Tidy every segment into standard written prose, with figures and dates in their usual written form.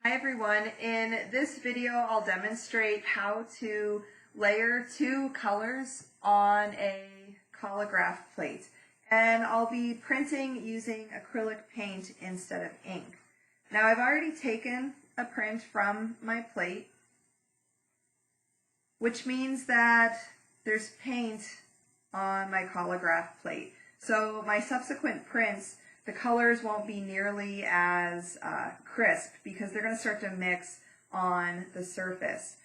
Hi everyone, in this video I'll demonstrate how to layer two colors on a collagraph plate, and I'll be printing using acrylic paint instead of ink. Now I've already taken a print from my plate, which means that there's paint on my collagraph plate. So my subsequent prints, the colors won't be nearly as crisp because they're going to start to mix on the surface.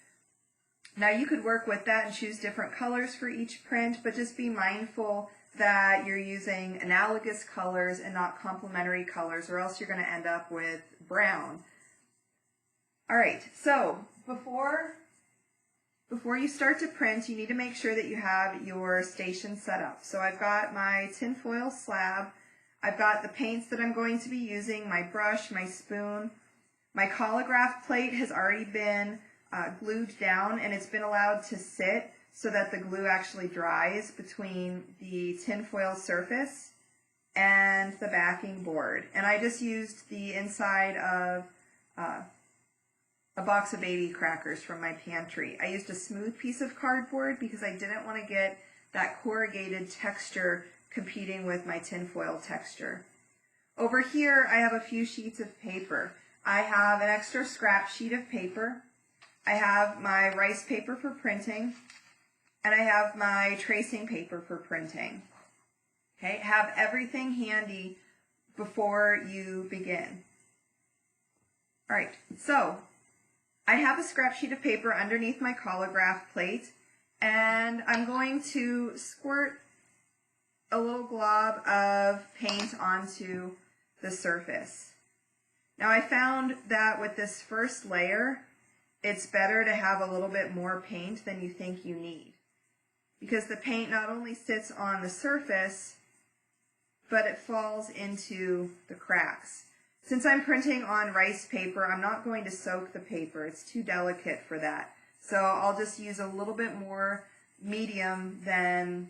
Now you could work with that and choose different colors for each print, but just be mindful that you're using analogous colors and not complementary colors, or else you're going to end up with brown. Alright, so before you start to print, you need to make sure that you have your station set up. So I've got my tinfoil slab, I've got the paints that I'm going to be using, my brush, my spoon. My collagraph plate has already been glued down, and it's been allowed to sit so that the glue actually dries between the tinfoil surface and the backing board. And I just used the inside of a box of baby crackers from my pantry. I used a smooth piece of cardboard because I didn't want to get that corrugated texture competing with my tinfoil texture. Over here I have a few sheets of paper. I have an extra scrap sheet of paper. I have my rice paper for printing, and I have my tracing paper for printing. Okay, have everything handy before you begin. Alright, so I have a scrap sheet of paper underneath my collagraph plate, and I'm going to squirt a little glob of paint onto the surface. Now I found that with this first layer, it's better to have a little bit more paint than you think you need, because the paint not only sits on the surface, but it falls into the cracks. Since I'm printing on rice paper, I'm not going to soak the paper. It's too delicate for that. So I'll just use a little bit more medium than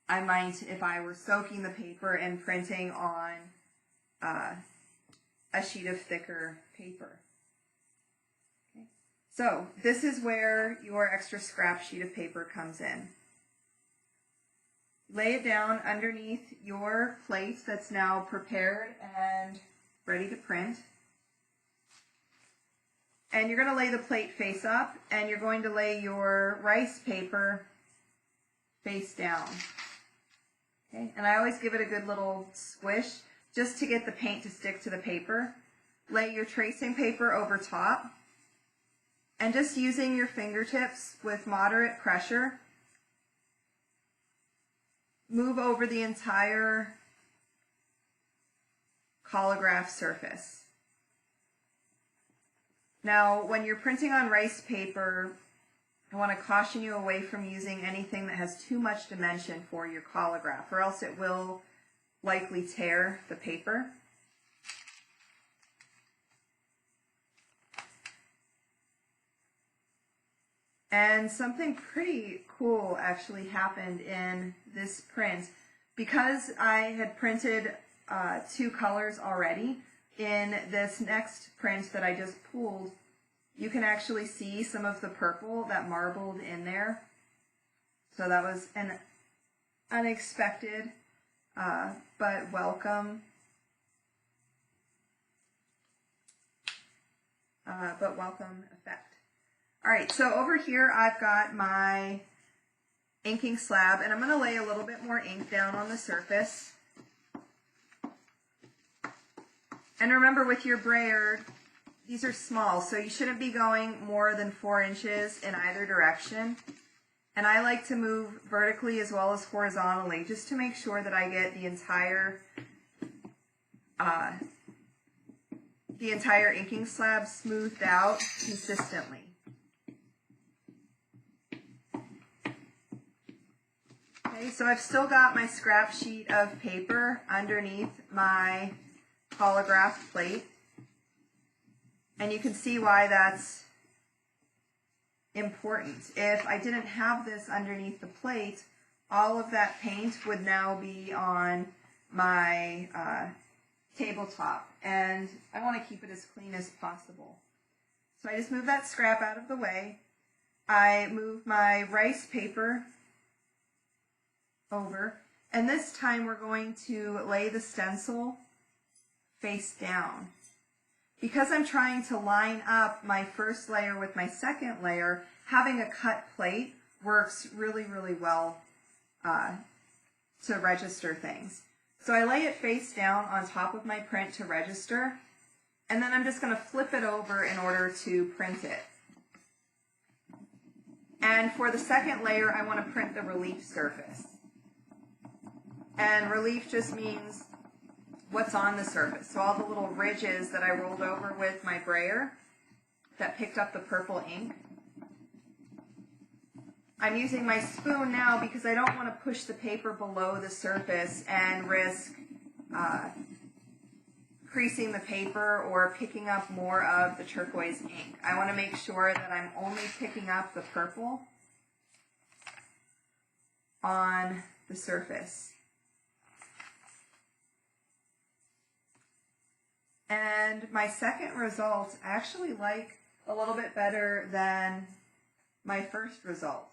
I might if I were soaking the paper and printing on a sheet of thicker paper. Okay. So this is where your extra scrap sheet of paper comes in. Lay it down underneath your plate that's now prepared and ready to print. And you're going to lay the plate face up, and you're going to lay your rice paper face down. Okay, and I always give it a good little squish just to get the paint to stick to the paper. Lay your tracing paper over top, and just using your fingertips with moderate pressure, move over the entire collagraph surface. Now, when you're printing on rice paper, I want to caution you away from using anything that has too much dimension for your collagraph, or else it will likely tear the paper. And something pretty cool actually happened in this print. Because I had printed two colors already, in this next print that I just pulled, you can actually see some of the purple that marbled in there. So that was an unexpected but welcome effect. Alright, so over here I've got my inking slab, and I'm going to lay a little bit more ink down on the surface. And remember, with your brayer, these are small, so you shouldn't be going more than 4 inches in either direction. And I like to move vertically as well as horizontally, just to make sure that I get the entire inking slab smoothed out consistently. Okay, so I've still got my scrap sheet of paper underneath my collagraph plate, and you can see why that's important. If I didn't have this underneath the plate, all of that paint would now be on my tabletop, and I want to keep it as clean as possible. So I just move that scrap out of the way. I move my rice paper over, and this time we're going to lay the stencil face down. Because I'm trying to line up my first layer with my second layer, having a cut plate works really, really well to register things. So I lay it face down on top of my print to register, and then I'm just going to flip it over in order to print it. And for the second layer, I want to print the relief surface. And relief just means what's on the surface. So all the little ridges that I rolled over with my brayer that picked up the purple ink. I'm using my spoon now because I don't want to push the paper below the surface and risk creasing the paper or picking up more of the turquoise ink. I want to make sure that I'm only picking up the purple on the surface. And my second result I actually like a little bit better than my first result.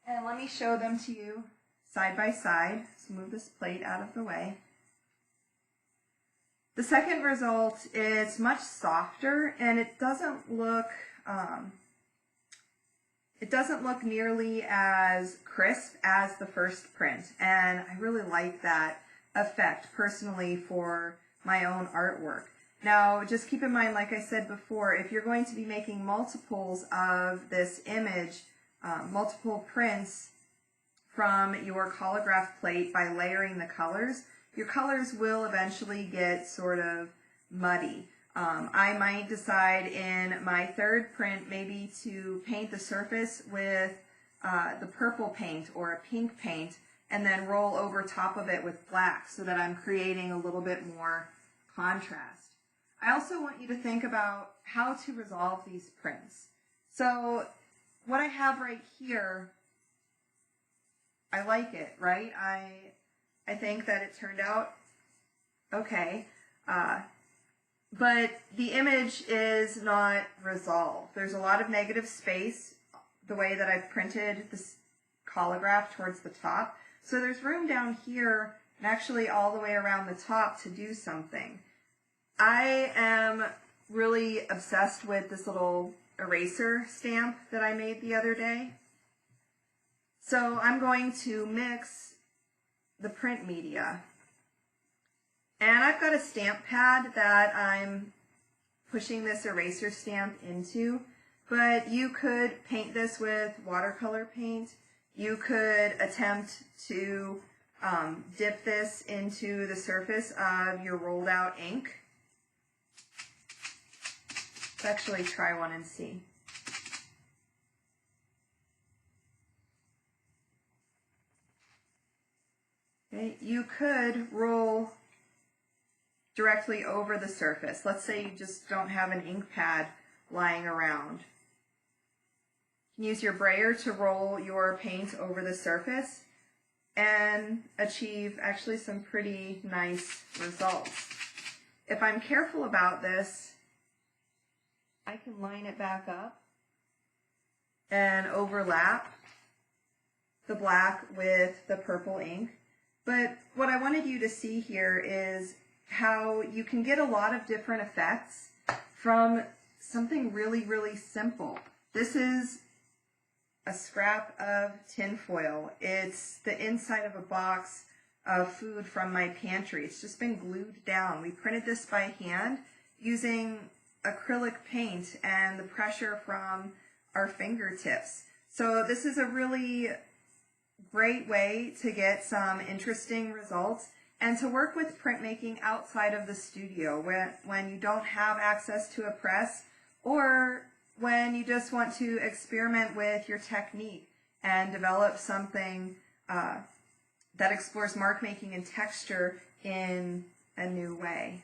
And let me show them to you side by side. So move this plate out of the way. The second result is much softer, and it doesn't look nearly as crisp as the first print. And I really like that effect personally for my own artwork. Now, just keep in mind, like I said before, if you're going to be making multiples of this image, multiple prints from your collagraph plate by layering the colors, your colors will eventually get sort of muddy. I might decide in my third print maybe to paint the surface with the purple paint or a pink paint and then roll over top of it with black so that I'm creating a little bit more contrast. I also want you to think about how to resolve these prints. So what I have right here, I like it, right? I think that it turned out okay, but the image is not resolved. There's a lot of negative space the way that I've printed this collagraph towards the top. So there's room down here and actually all the way around the top to do something. I am really obsessed with this little eraser stamp that I made the other day. So I'm going to mix the print media. And I've got a stamp pad that I'm pushing this eraser stamp into, but you could paint this with watercolor paint. You could attempt to dip this into the surface of your rolled out ink. Let's actually try one and see. Okay, you could roll directly over the surface. Let's say you just don't have an ink pad lying around. You can use your brayer to roll your paint over the surface and achieve actually some pretty nice results. If I'm careful about this, I can line it back up and overlap the black with the purple ink. But what I wanted you to see here is how you can get a lot of different effects from something really, really simple. This is a scrap of tin foil. It's the inside of a box of food from my pantry. It's just been glued down. We printed this by hand using acrylic paint and the pressure from our fingertips. So this is a really great way to get some interesting results and to work with printmaking outside of the studio when you don't have access to a press or when you just want to experiment with your technique and develop something that explores mark making and texture in a new way.